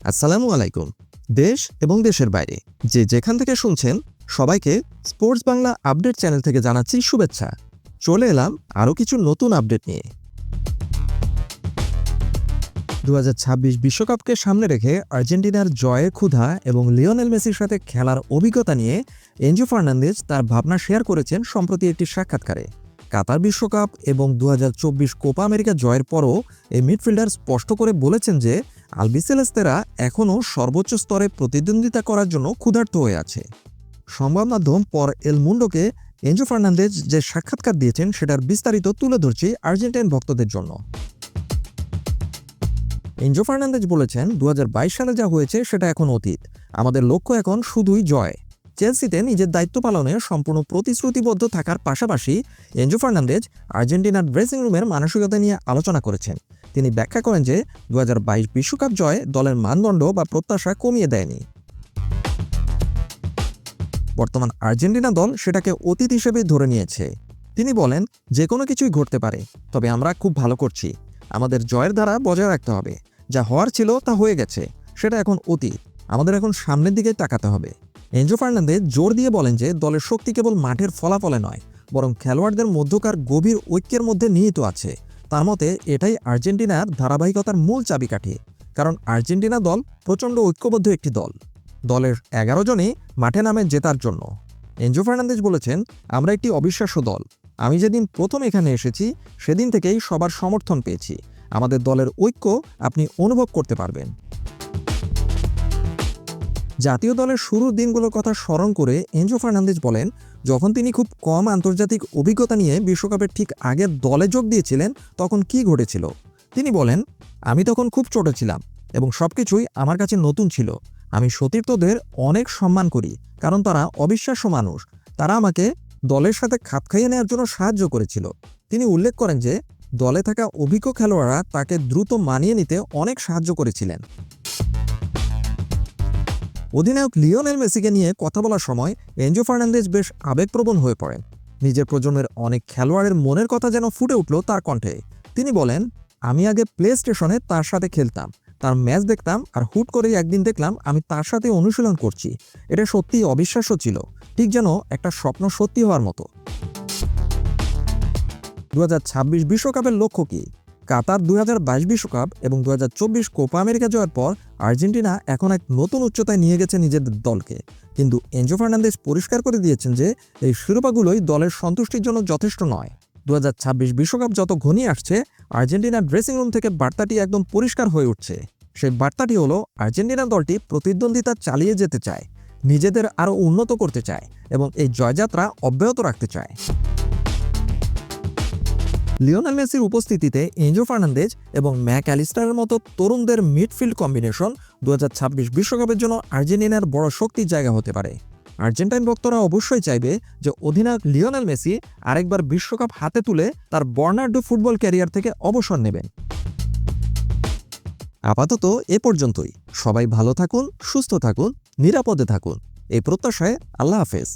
আসসালামু আলাইকুম। দেশ এবং দেশের বাইরে যে যেখান থেকে শুনছেন সবাইকে স্পোর্টস বাংলা আপডেট চ্যানেল থেকে জানাচ্ছি শুভেচ্ছা। চলে এলাম আরও কিছু নতুন আপডেট নিয়ে। 2026 বিশ্বকাপকে সামনে রেখে আর্জেন্টিনার জয়ের ক্ষুধা এবং লিওনেল মেসির সাথে খেলার অভিজ্ঞতা নিয়ে এনজো ফার্নান্দেজ তার ভাবনা শেয়ার করেছেন সম্প্রতি একটি সাক্ষাৎকারে। কাতার বিশ্বকাপ এবং 2024 কোপা আমেরিকা জয়ের পরও এই মিডফিল্ডার স্পষ্ট করে বলেছেন যে আলবিসেলেস্তেরা এখনও সর্বোচ্চ স্তরে প্রতিদ্বন্দ্বিতা করার জন্য ক্ষুধার্ত হয়ে আছে। সংবাদ মাধ্যম পর এল মুন্ডোকে এনজো ফার্নান্দেজ যে সাক্ষাৎকার দিয়েছেন সেটার বিস্তারিত তুলে ধরছি আর্জেন্টাইন ভক্তদের জন্য। এনজো ফার্নান্দেজ বলেছেন, 2022 সালে যা হয়েছে সেটা এখন অতীত। আমাদের লক্ষ্য এখন শুধুই জয়। চেলসিতে নিজের দায়িত্ব পালনে সম্পূর্ণ প্রতিশ্রুতিবদ্ধ থাকার পাশাপাশি এনজো ফার্নান্দেজ আর্জেন্টিনার ড্রেসিং রুমের মানসিকতা নিয়ে আলোচনা করেছেন। তিনি ব্যাখ্যা করেন যে 2022 বিশ্বকাপ জয় দলের মানদণ্ড বা প্রত্যাশা কমিয়ে দেয়নি। বর্তমান আর্জেন্টিনা দল সেটাকে অতীত হিসেবে ধরে নিয়েছে। তিনি বলেন, যে কোনো কিছুই ঘটতে পারে, তবে আমরা খুব ভালো করছি। আমাদের জয়ের ধারা বজায় রাখতে হবে। যা হওয়ার ছিল তা হয়ে গেছে, সেটা এখন অতীত। আমাদের এখন সামনের দিকে তাকাতে হবে। এনজো ফার্নান্দেজ জোর দিয়ে বলেন যে দলের শক্তি কেবল মাঠের ফলাফলে নয়, বরং খেলোয়াড়দের মধ্যকার গভীর ঐক্যের মধ্যে নিহিত আছে। তার মতে এটাই আর্জেন্টিনার ধারাবাহিকতার মূল চাবিকাঠি। কারণ আর্জেন্টিনা দল প্রচণ্ড ঐক্যবদ্ধ একটি দল। দলের 11 জনই মাঠে নামে জেতার জন্য। এনজো ফার্নান্দেজ বলেছেন, আমরা একটি অবিশ্বাস্য দল। আমি যেদিন প্রথম এখানে এসেছি সেদিন থেকেই সবার সমর্থন পেয়েছি। আমাদের দলের ঐক্য আপনি অনুভব করতে পারবেন। জাতীয় দলের শুরুর দিনগুলোর কথা স্মরণ করে এনজো ফার্নান্দেজ বলেন, যখন তিনি খুব কম আন্তর্জাতিক অভিজ্ঞতা নিয়ে বিশ্বকাপের ঠিক আগের দলে যোগ দিয়েছিলেন তখন কি ঘটেছিল। তিনি বলেন, আমি তখন খুব ছোট ছিলাম এবং সবকিছুই আমার কাছে নতুন ছিল। আমি সতীর্থদের অনেক সম্মান করি, কারণ তারা অবিশ্বাস্য মানুষ। তারা আমাকে দলের সাথে খাপ খাইয়ে নেওয়ার জন্য সাহায্য করেছিল। তিনি উল্লেখ করেন যে দলে থাকা অভিজ্ঞ খেলোয়াড়রা তাকে দ্রুত মানিয়ে নিতে অনেক সাহায্য করেছিলেন। অধিনায়ক লিওনেল মেসিকে নিয়ে কথা বলার সময় এনজো ফার্নান্দেজ বেশ আবেগপ্রবণ হয়ে পড়েন। নিজের প্রজন্মের অনেক খেলোয়াড়ের মনের কথা যেন ফুটে উঠল তার কণ্ঠে। তিনি বলেন, আমি আগে প্লে স্টেশনে তার সাথে খেলতাম, তার ম্যাচ দেখতাম, আর হুট করেই একদিন দেখলাম আমি তার সাথে অনুশীলন করছি। এটা সত্যিই অবিশ্বাস্য ছিল, ঠিক যেন একটা স্বপ্ন সত্যি হওয়ার মতো। 2026 বিশ্বকাপের লক্ষ্য কী? কাতার 2022 বিশ্বকাপ এবং 2024 কোপা আমেরিকা জয়ের পর আর্জেন্টিনা এখন এক নতুন উচ্চতায় নিয়ে গেছে নিজেদের দলকে। কিন্তু এনজো ফার্নান্দেজ পরিষ্কার করে দিয়েছেন যে এই শিরোপাগুলোই দলের সন্তুষ্টির জন্য যথেষ্ট নয়। 2026 বিশ্বকাপ যত ঘনিয়ে আসছে, আর্জেন্টিনার ড্রেসিং রুম থেকে বার্তাটি একদম পরিষ্কার হয়ে উঠছে। সেই বার্তাটি হলো, আর্জেন্টিনা দলটি প্রতিদ্বন্দ্বিতা চালিয়ে যেতে চায়, নিজেদের আরও উন্নত করতে চায় এবং এই জয়যাত্রা অব্যাহত রাখতে চায়। লিওনেল মেসির উপস্থিতিতে এনজো ফার্নান্দেজ এবং ম্যাক অ্যালিস্টারের মতো তরুণদের মিডফিল্ড কম্বিনেশন 2026 বিশ্বকাপের জন্য আর্জেন্টিনার বড় শক্তির জায়গা হতে পারে। আর্জেন্টাইন ভক্তরা অবশ্যই চাইবে যে অধিনায়ক লিওনেল মেসি আরেকবার বিশ্বকাপ হাতে তুলে তার বর্নার্ডো ফুটবল ক্যারিয়ার থেকে অবসর নেবেন। আপাতত এ পর্যন্তই। সবাই ভালো থাকুন, সুস্থ থাকুন, নিরাপদে থাকুন, এই প্রত্যাশায় আল্লাহ হাফেজ।